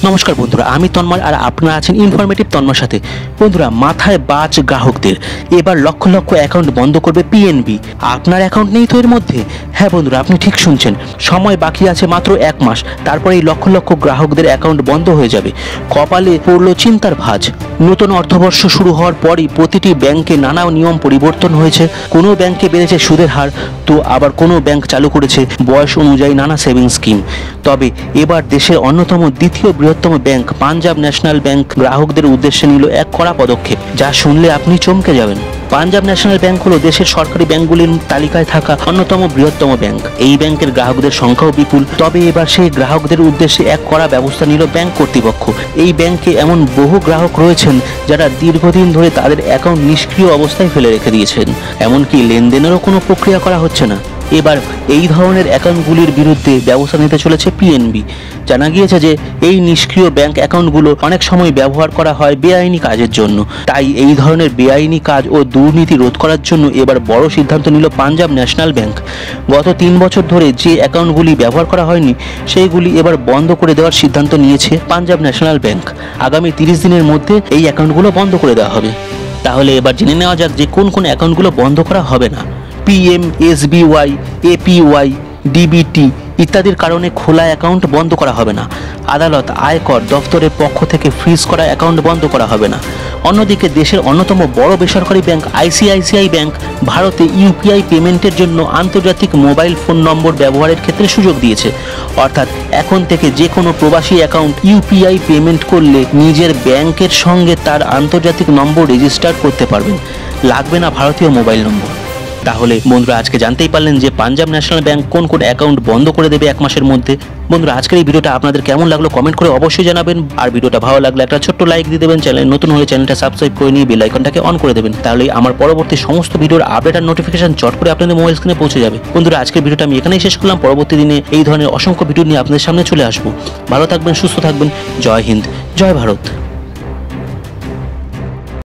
নমস্কার বন্ধুরা, আমি তন্ময় আর আপনারা আছেন ইনফরমেটিভ তন্ময়ের সাথে। বন্ধুরা, মাথায় বাজ গ্রাহকদের, এবার লক্ষ লক্ষ অ্যাকাউন্ট বন্ধ করবে পিএনবি। আপনার অ্যাকাউন্ট নেই তো এর মধ্যে? হ্যাঁ বন্ধুরা, আপনি ঠিক শুনছেন, সময় বাকি আছে মাত্র 1 মাস, তারপরে এই লক্ষ লক্ষ গ্রাহকদের অ্যাকাউন্ট বন্ধ হয়ে যাবে। কপালে পড়লো চিন্তার ভাঁজ। নতুন অর্থবর্ষ শুরু হওয়ার পরই প্রতিটি ব্যাংকে নানা নিয়ম পরিবর্তন হয়েছে। কোনো ব্যাংকে বেড়েছে সুদের হার, তো আবার কোনো ব্যাংক চালু করেছে বয়স অনুযায়ী নানা সেভিং স্কিম। তবে এবার দেশের অন্যতম দ্বিতীয় বৃহত্তম ব্যাংক পাঞ্জাব ন্যাশনাল ব্যাংক গ্রাহকদের উদ্দেশ্যে নিল এক কড়া পদক্ষেপ, যা শুনলে আপনি চমকে যাবেন। পাঞ্জাব ন্যাশনাল ব্যাংক হলো দেশের সরকারি ব্যাংকগুলির তালিকায় থাকা অন্যতম বৃহত্তম ব্যাংক। এই ব্যাংকের গ্রাহকদের সংখ্যাও বিপুল। তবে এবার সেই গ্রাহকদের উদ্দেশ্যে এক কড়া ব্যবস্থা নিল ব্যাংক কর্তৃপক্ষ। এই ব্যাংকে এমন বহু গ্রাহক রয়েছেন যারা দীর্ঘদিন ধরে তাদের অ্যাকাউন্ট নিষ্ক্রিয় অবস্থায় ফেলে রেখে দিয়েছেন, এমনকি লেনদেনেরও কোনো প্রক্রিয়া করা হচ্ছে না। এবার এই ধরনের অ্যাকাউন্টগুলির বিরুদ্ধে ব্যবস্থা নিতে চলেছে পিএনবি। জানা গিয়েছে যে এই নিষ্ক্রিয় ব্যাংক অ্যাকাউন্টগুলো অনেক সময় ব্যবহার করা হয় বেআইনি কাজের জন্য। তাই এই ধরনের বেআইনি কাজ ও দুর্নীতি রোধ করার জন্য এবার বড় সিদ্ধান্ত নিল পাঞ্জাব ন্যাশনাল ব্যাংক। গত 3 বছর ধরে যে অ্যাকাউন্টগুলি ব্যবহার করা হয়নি সেইগুলি এবার বন্ধ করে দেওয়ার সিদ্ধান্ত নিয়েছে পাঞ্জাব ন্যাশনাল ব্যাংক। আগামী 30 দিনের মধ্যে এই অ্যাকাউন্টগুলো বন্ধ করে দেওয়া হবে। তাহলে এবার জেনে নেওয়া যাক যে কোন কোন অ্যাকাউন্টগুলো বন্ধ করা হবে না। পিএমএসবিওয়াই, এপিওয়াই, ডিবিটি ইত্যাদির কারণে খোলা অ্যাকাউন্ট বন্ধ করা হবে না। আদালত, আয়কর দফতরের পক্ষ থেকে ফ্রিজ করা অ্যাকাউন্ট বন্ধ করা হবে না। অন্যদিকে দেশের অন্যতম বড় বেসরকারি ব্যাংক আইসিআইসিআই ব্যাংক ভারতে ইউপিআই পেমেন্টের জন্য আন্তর্জাতিক মোবাইল ফোন নম্বর ব্যবহারের ক্ষেত্রে সুযোগ দিয়েছে। অর্থাৎ এখন থেকে যে কোনো প্রবাসী অ্যাকাউন্ট ইউপিআই পেমেন্ট করলে নিজের ব্যাংকের সঙ্গে তার আন্তর্জাতিক নম্বর রেজিস্টার করতে পারবেন, লাগবে না ভারতীয় মোবাইল নম্বর। তাহলে বন্ধুরা, আজকে জানতেই পারলেন যে পাঞ্জাব ন্যাশনাল ব্যাংক কোন কোন অ্যাকাউন্ট বন্ধ করে দেবে 1 মাসের মধ্যে। বন্ধুরা, আজকের এই ভিডিওটা আপনাদের কেমন লাগলো কমেন্ট করে অবশ্যই জানাবেন। আর ভিডিওটা ভালো লাগলে একটা ছোট্ট লাইক দিয়ে দেবেন। চ্যানেল নতুন হলে চ্যানেলটা সাবস্ক্রাইব করে নিয়ে বেল আইকনটাকে অন করে দেবেন। তাহলে আমার পরবর্তী সমস্ত ভিডিওর আপডেট আর নোটিফিকেশন চট করে আপনাদের মোবাইল স্ক্রিনে পৌঁছে যাবে। বন্ধুরা, আজকের ভিডিওটা আমি এখানেই শেষ করলাম। পরবর্তী দিনে এই ধরনের অসংখ্য ভিডিও নিয়ে আপনাদের সামনে চলে আসবো। ভালো থাকবেন, সুস্থ থাকবেন। জয় হিন্দ, জয় ভারত।